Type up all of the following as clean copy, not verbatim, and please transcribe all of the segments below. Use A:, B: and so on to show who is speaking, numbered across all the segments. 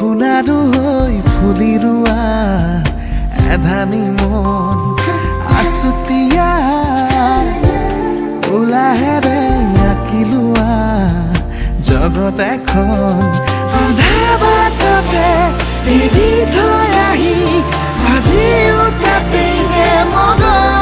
A: সোণাৰু হৈ ফুলি ৰোৱা এধানি মন আছুতীয়া উলাহেৰে আঁকি লোৱা জগত এখন আধা বাটতে এৰি থৈ আহি আজিও তাতেই যে মগন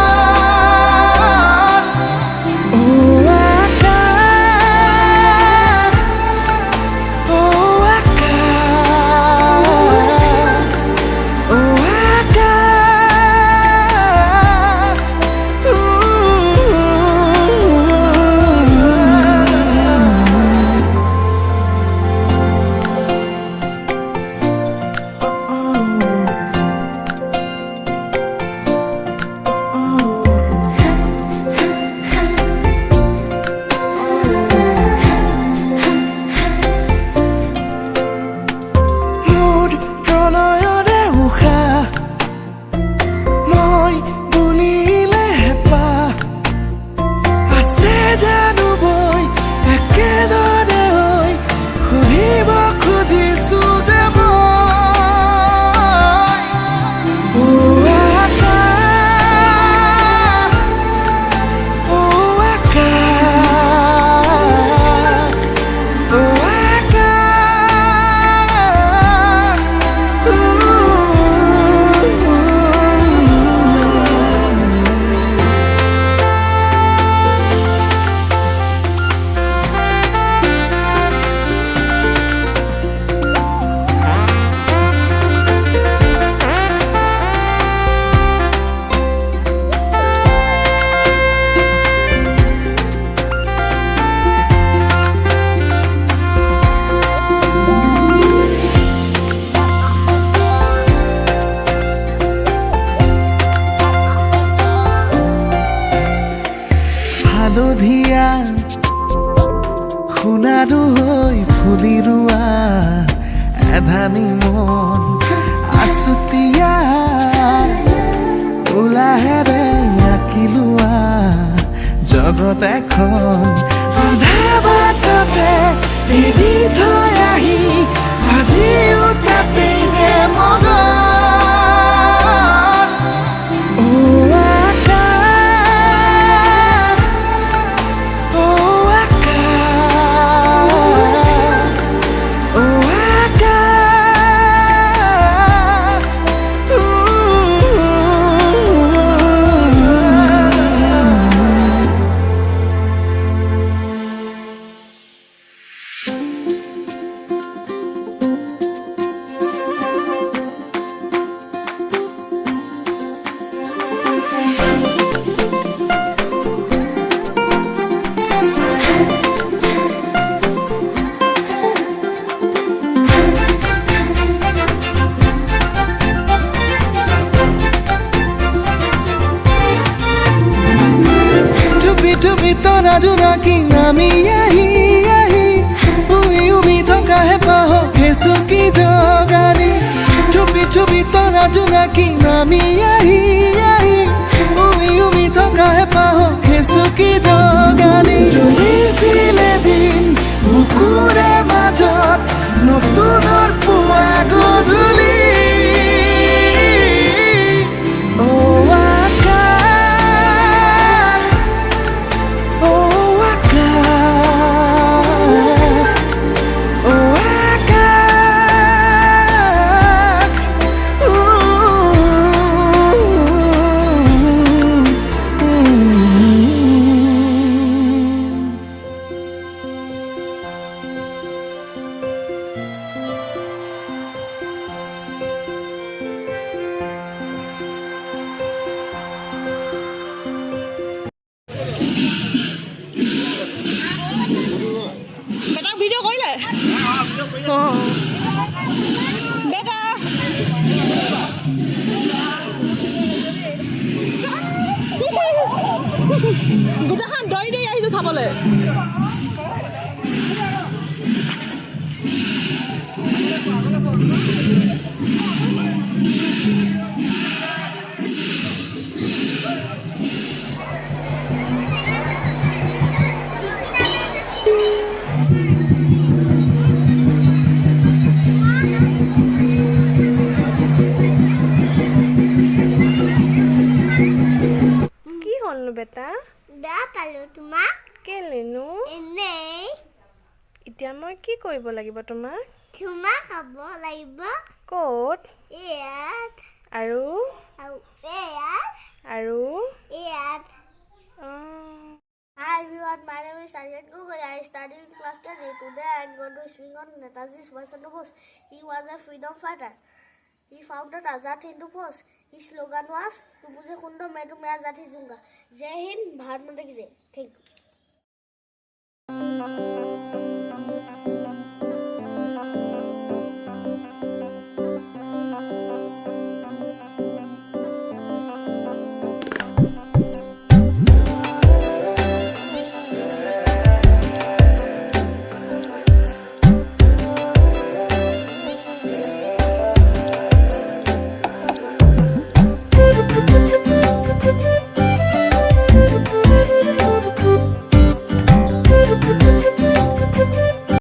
A: হালধীয়া সোণাৰু হৈ ফুলি ৰোৱা এধানি মন আছুতীয়া উলাহেৰে আঁকি লোৱা জগত এখন আধা বাটতে এৰি থৈ আহি আজিও তাতেই যে মগন তৰা জোনাকী নামি আহি উমি থকাহে পাহ হেচুকি জগানি চুপি চুপি তৰা জোনাকী নামি আহি উমি থকাহে পাহ হেচুকি জগানি চলিছিলে দিন বুকুৰে মাজত নতুনৰ পুৱা গধূলি
B: গোটেইখন দৈ দৈ আহিছো চাবলৈ। এটা
C: দা পালো তোমাক
B: কেলেনো
C: এনেই
B: এতিয়া মই কি কৰিব লাগিব তোমাক
C: তোমাক খাব লাগিব
B: ক'ত
C: ইয়াত
B: আৰু
C: আৰু ইয়াত
B: আৰু
C: ইয়াত
B: Hi everyone, my name is Aryan Gugul. I studied in class 10. Today I am going to speak on Netaji Subhash Chandra Bose. He was a freedom fighter. He founded Azad Hindu Force. His slogan was, "Tu mujhe khun do, main tumhe azadi dunga." Jai Hind, Bharat Mata ki jai. Thank you.